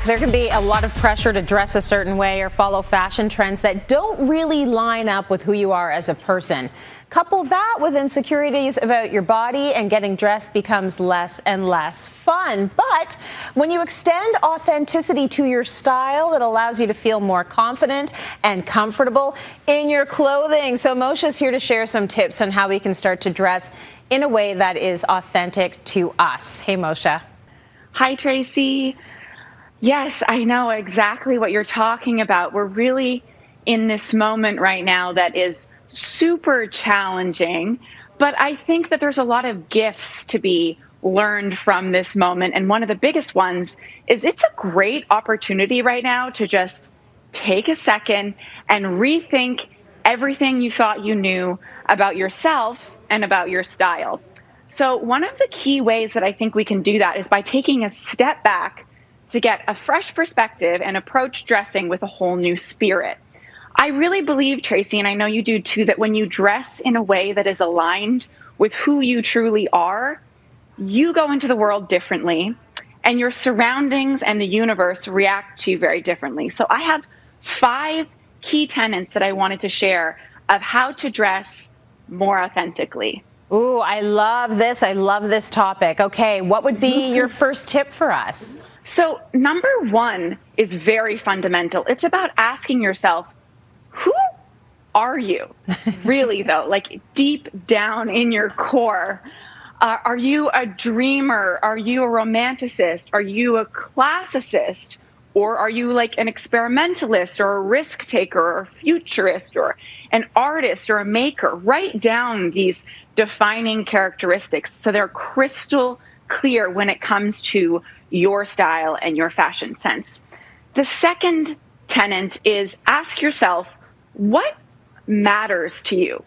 There can be a lot of pressure to dress a certain way or follow fashion trends that don't really line up with who you are as a person. Couple that with insecurities about your body and getting dressed becomes less and less fun. But when you extend authenticity to your style, it allows you to feel more confident and comfortable in your clothing. So Mosha's here to share some tips on how we can start to dress in a way that is authentic to us. Hey, Mosha. Hi, Tracy. Yes, I know exactly what you're talking about. We're really in this moment right now that is super challenging, but I think that there's a lot of gifts to be learned from this moment. And one of the biggest ones is it's a great opportunity right now to just take a second and rethink everything you thought you knew about yourself and about your style. So one of the key ways that I think we can do that is by taking a step back to get a fresh perspective and approach dressing with a whole new spirit. I really believe, Tracy, and I know you do too, that when you dress in a way that is aligned with who you truly are, you go into the world differently and your surroundings and the universe react to you very differently. So I have 5 key tenets that I wanted to share of how to dress more authentically. Ooh, I love this. I love this topic. Okay, what would be your first tip for us? So number 1 is very fundamental. It's about asking yourself, who are you? Really, though, like deep down in your core. Are you a dreamer? Are you a romanticist? Are you a classicist? Or are you like an experimentalist or a risk taker or a futurist or an artist or a maker? Write down these defining characteristics so they're crystal clear when it comes to your style and your fashion sense. The second tenet is ask yourself, what matters to you?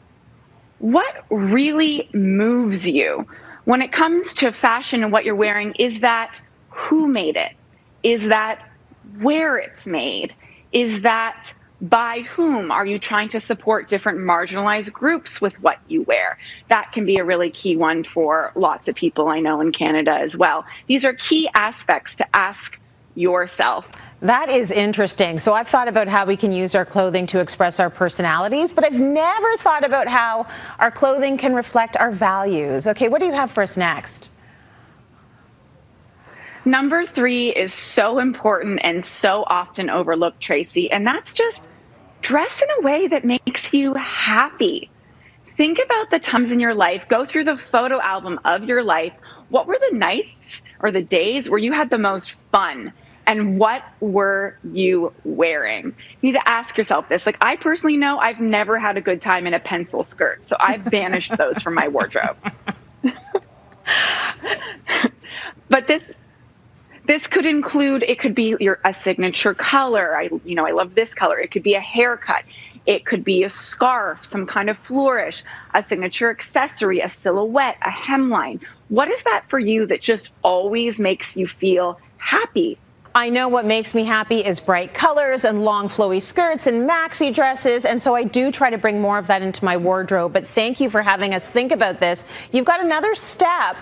What really moves you? When it comes to fashion and what you're wearing, is that who made it? Is that where it's made? Is that by whom? Are you trying to support different marginalized groups with what you wear? That can be a really key one for lots of people I know in Canada as well. These are key aspects to ask yourself. That is interesting. So I've thought about how we can use our clothing to express our personalities, but I've never thought about how our clothing can reflect our values. Okay, what do you have for us next? Number 3 is so important and so often overlooked, Tracy, and that's just dress in a way that makes you happy. Think about the times in your life, go through the photo album of your life. What were the nights or the days where you had the most fun? And what were you wearing? You need to ask yourself this. Like, I personally know I've never had a good time in a pencil skirt, so I've banished those from my wardrobe. But this could include, it could be a signature color. I love this color. It could be a haircut. It could be a scarf, some kind of flourish, a signature accessory, a silhouette, a hemline. What is that for you that just always makes you feel happy? I know what makes me happy is bright colors and long flowy skirts and maxi dresses, and so I do try to bring more of that into my wardrobe. But thank you for having us think about this. You've got another step,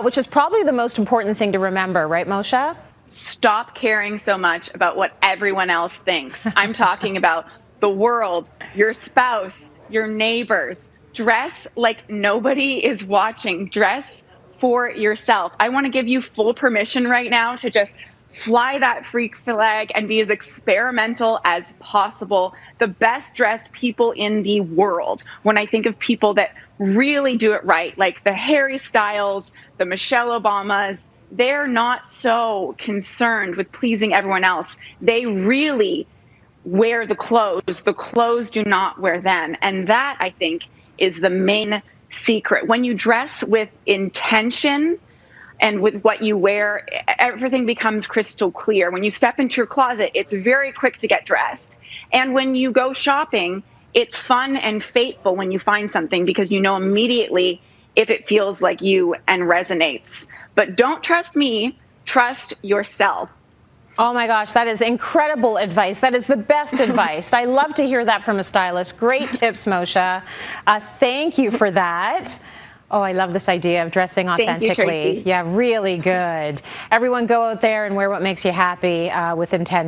which is probably the most important thing to remember, right, Mosha? Stop caring so much about what everyone else thinks. I'm talking about the world, your spouse, your neighbors. Dress like nobody is watching. Dress for yourself. I want to give you full permission right now to just fly that freak flag and be as experimental as possible. The best dressed people in the world, when I think of people that really do it right, like the Harry Styles, the Michelle Obamas, they're not so concerned with pleasing everyone else. They really wear the clothes. The clothes do not wear them. And that, I think, is the main secret. When you dress with intention, and with what you wear, everything becomes crystal clear. When you step into your closet, it's very quick to get dressed. And when you go shopping, it's fun and fateful when you find something because you know immediately if it feels like you and resonates. But don't trust me, trust yourself. Oh my gosh, that is incredible advice. That is the best advice. I love to hear that from a stylist. Great tips, Mosha. Thank you for that. Oh, I love this idea of dressing Thank you, authentically. Tracy. Yeah, really good. Everyone go out there and wear what makes you happy with intention.